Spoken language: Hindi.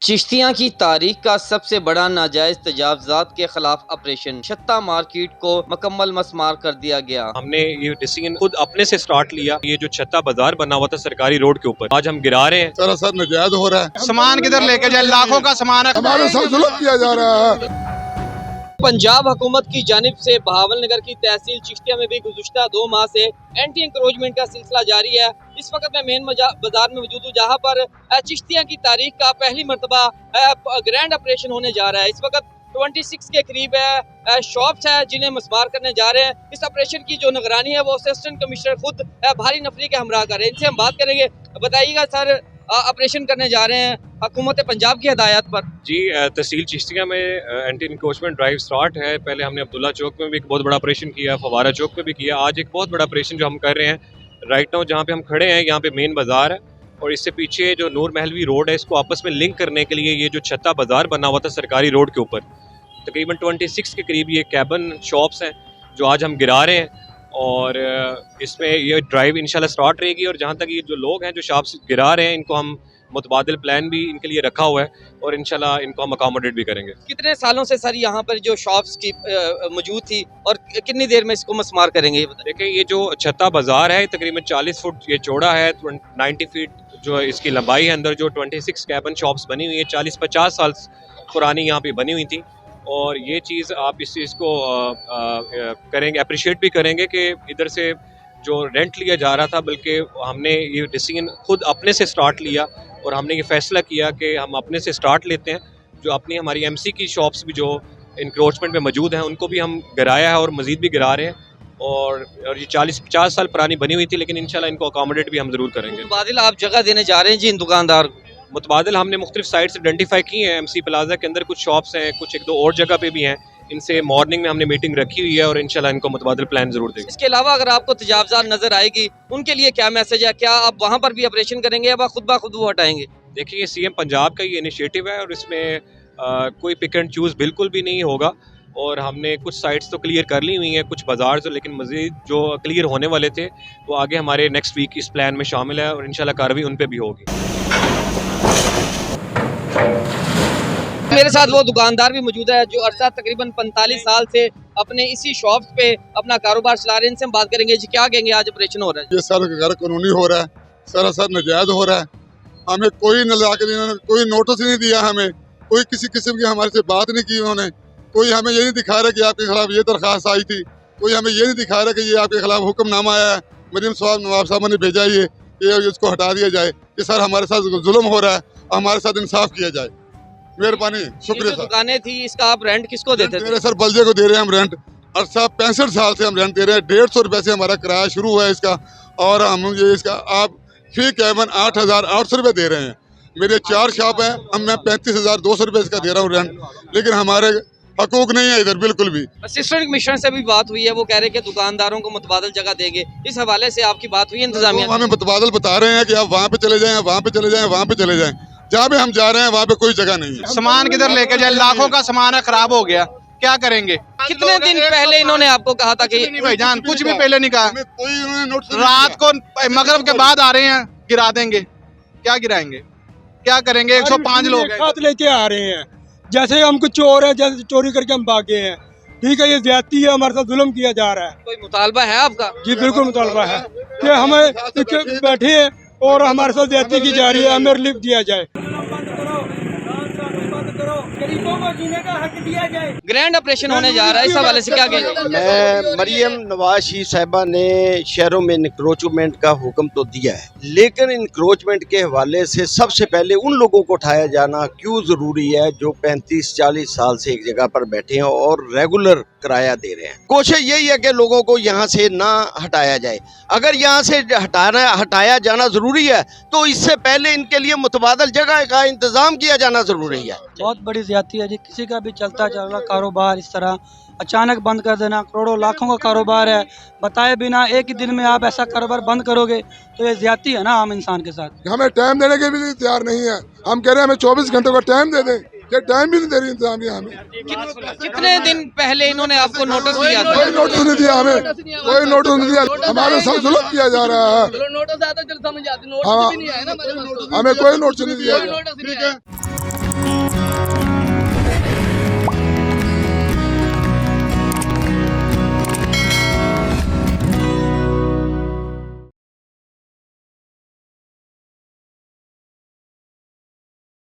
चिश्तियाँ की तारीख का सबसे बड़ा नाजायज तजावजात के खिलाफ ऑपरेशन छत्ता मार्केट को मुकम्मल मस्मार कर दिया गया। हमने ये डिसीजन खुद अपने से स्टार्ट लिया। ये जो छत्ता बाजार बना हुआ था सरकारी रोड के ऊपर, आज हम गिरा रहे हैं। सरासर नाजायज हो रहा है। सामान किधर लेके जाए, लाखों का सामान है, हमारे साथ जुल्म किया जा रहा है। पंजाब हुकूमत की जानिब से बहावलनगर की तहसील चिश्तिया में भी गुज़िश्ता 2 माह से एंटी इंक्रोचमेंट का सिलसिला जारी है। इस वक्त मैं मेन बाजार में मौजूद हूँ, जहाँ पर चिश्तिया की तारीख का पहली मरतबा ग्रैंड ऑपरेशन होने जा रहा है। इस वक्त 26 के करीब है शॉप्स है जिन्हें मस्मार करने जा रहे हैं। इस ऑपरेशन की जो निगरानी है वो असिस्टेंट कमिश्नर खुद भारी नफरी के हमरा कर रहे हैं। इनसे हम बात करेंगे। बताइएगा सर, ऑपरेशन करने जा रहे हैं हुकूमत पंजाब की हिदायत पर। जी, तहसील चिश्तिया में एंटी इंक्रोचमेंट ड्राइव स्टार्ट है। पहले हमने अब्दुल्ला चौक में भी एक बहुत बड़ा ऑपरेशन किया, फवारा चौक में भी किया। आज एक बहुत बड़ा ऑपरेशन जो हम कर रहे हैं राइट नाउ, जहाँ पे हम खड़े हैं, यहाँ पे मेन बाजार है और इससे पीछे जो नूर महलवी रोड है, इसको आपस में लिंक करने के लिए ये जो छत्ता बाजार बना हुआ था सरकारी रोड के ऊपर, तकरीबन 26 के करीब ये कैबन शॉप्स हैं जो आज हम गिरा रहे हैं। और इसमें ये ड्राइव इंशाल्लाह स्टार्ट रहेगी। और जहाँ तक ये जो लोग हैं जो शॉप्स गिरा रहे हैं, इनको हम मुतबादिल प्लान भी इनके लिए रखा हुआ है और इंशाल्लाह इनको हम अकोमोडेट भी करेंगे। कितने सालों से सर यहाँ पर जो शॉप्स की मौजूद थी और कितनी देर में इसको मस्मार करेंगे, ये बताइए। देखिए, ये जो छत्ता बाजार है तकरीबन 40 फुट ये चौड़ा है, 90 फीट जो इसकी लंबाई है। अंदर जो 26 कैबन शॉप्स बनी हुई है, 40-50 साल पुरानी यहाँ पे बनी हुई थी। और ये चीज़ आप इस चीज़ को करेंगे, अप्रिशिएट भी करेंगे कि इधर से जो रेंट लिया जा रहा था, बल्कि हमने ये डिसीजन खुद अपने से स्टार्ट लिया और हमने ये फैसला किया कि हम अपने से स्टार्ट लेते हैं। जो अपनी हमारी एमसी की शॉप्स भी जो इंक्रोचमेंट में मौजूद हैं, उनको भी हम गिराया है और मज़ीद भी गिरा रहे हैं। और ये 40-50 साल पुरानी बनी हुई थी, लेकिन इंशाल्लाह इनको अकोमोडेट भी हम ज़रूर करेंगे। मुतबादिल आप जगह देने जा रहे हैं जी इन दुकानदार को? मुतबादिल हमने मुख्तलिफ साइट्स आइडेंटिफाई की हैं। एमसी प्लाजा के अंदर कुछ शॉप्स हैं, कुछ 1-2 और जगह पे भी हैं। इनसे मॉर्निंग में हमने मीटिंग रखी हुई है और इंशाल्लाह इनको मुतबादिल प्लान जरूर देंगे। इसके अलावा अगर आपको तजावज़ात नजर आएगी, उनके लिए क्या मैसेज है? क्या आप वहाँ पर भी ऑपरेशन करेंगे या खुद ब खुद वो हटाएंगे? देखिए, ये सीएम पंजाब का ये इनिशिएटिव है और इसमें कोई पिक एंड चूज़ बिल्कुल भी नहीं होगा। और हमने कुछ साइट्स तो क्लियर कर ली हुई हैं, कुछ बाजार जो, लेकिन मज़ीद जो क्लियर होने वाले थे वो आगे हमारे नेक्स्ट वीक इस प्लान में शामिल है और इंशाल्लाह कार्रवाई उन पर भी होगी। मेरे साथ वो दुकानदार भी मौजूद है जो अरसा तकरीबन 45 साल से अपने इसी शॉप पे अपना कारोबार चला रहे हैं। इनसे हम बात करेंगे जी, क्या कहेंगे आज ऑपरेशन हो रहा है? ये सर गैर कानूनी हो रहा है, सरासर नाजायज हो रहा है। हमें कोई इन्होंने कोई नोटिस नहीं दिया, हमें कोई किसी किस्म की हमारे से बात नहीं की उन्होंने। कोई हमें ये नहीं दिखा रहा कि आपके खिलाफ ये दरख्वास्त आई थी, कोई हमें ये नहीं दिखा रहा कि ये आपके खिलाफ हुक्मनामा आया है, मरीम नवाब साहब ने भेजा ये इसको हटा दिया जाए। ये सर हमारे साथ जुल्म हो रहा है, हमारे साथ इंसाफ किया जाए। मेहरबानी, शुक्रिया सर। दुकानें थी, इसका आप रेंट किसको देते थे? सर बल्जे को दे रहे हैं हम रेंट। अरसा 65 साल से हम रेंट दे रहे हैं। 150 रुपये से हमारा किराया शुरू हुआ है इसका। और हम ये इसका आप फी कैबन 8,800 रुपये दे रहे हैं। मेरे 4 शॉप है, अब मैं 35,200 रुपये इसका दे रहा हूँ रेंट, लेकिन हमारे हकूक नहीं है इधर बिल्कुल भी। असिस्टेंट कमिश्नर से भी बात हुई है, वो कह रहे हैं कि दुकानदारों को मुतबादिल जगह देंगे। इस हवाले से आपकी बात हुई इंतजामिया? हमें मुतबादिल बता रहे हैं कि आप वहाँ पे चले जाएं, वहाँ पे चले जाएं, वहाँ पे चले जाएं। जहाँ पे हम जा रहे हैं वहाँ पे कोई जगह नहीं है। सामान किधर लेके जाए, लाखों का सामान है, खराब हो गया, क्या करेंगे? कितने दिन पहले इन्होंने आपको कहा था कि भाईजान कुछ भी पहले नहीं कहा। कोई उन्होंने नोटिस रात को मगरिब के बाद आ रहे हैं, गिरा देंगे। क्या गिराएंगे, क्या करेंगे? 105 लोग खात लेके आ रहे हैं, जैसे हम कुछ चोर है, जैसे चोरी करके हम भागे हैं। ठीक है, ये ज्यादती है, हमारे साथ जुल्म किया जा रहा है। कोई मुतालबा है आपका? जी बिल्कुल मुतालबा है कि हमें बैठे हैं और हमारे साथ ज्यादती की जा रही है, हमें रिलीफ दिया जाए। ग्रैंड ऑपरेशन होने जा रहा है, इस हवाले से क्या कहेंगे? मैं मरियम नवाज शीह साहिबा ने शहरों में इंक्रोचमेंट का हुक्म तो दिया है, लेकिन इंक्रोचमेंट के हवाले से सबसे पहले उन लोगों को उठाया जाना क्यों ज़रूरी है जो 35-40 साल से एक जगह पर बैठे हैं और रेगुलर किराया दे रहे हैं। कोशिश यही है कि लोगों को यहाँ से ना हटाया जाए। अगर यहाँ से हटाया जाना ज़रूरी है तो इससे पहले इनके लिए मुतबादल जगह का इंतज़ाम किया जाना ज़रूरी है। बहुत बड़ी ज्यादती है जी, किसी का भी चलता चल रहा कारोबार इस तरह अचानक बंद कर देना। करोड़ों लाखों का कारोबार है, बताए बिना एक ही दिन में आप ऐसा कारोबार बंद करोगे तो ये ज्यादती है ना आम इंसान के साथ। हमें टाइम देने के भी तैयार नहीं है। हम कह रहे हैं हमें 24 घंटों का टाइम दे दें, ये टाइम भी नहीं दे रही इंतजामिया हमें। कितने दिन पहले इन्होंने आपको नोटिस दिया था? कोई नोटिस नहीं दिया हमें, कोई नोटिस नहीं दिया। हमारे साथ जुल्म किया जा रहा है। नोटिस आता चल समझ आती, नोटिस भी नहीं आया ना हमारे पास। हमें कोई नोटिस नहीं दिया। है।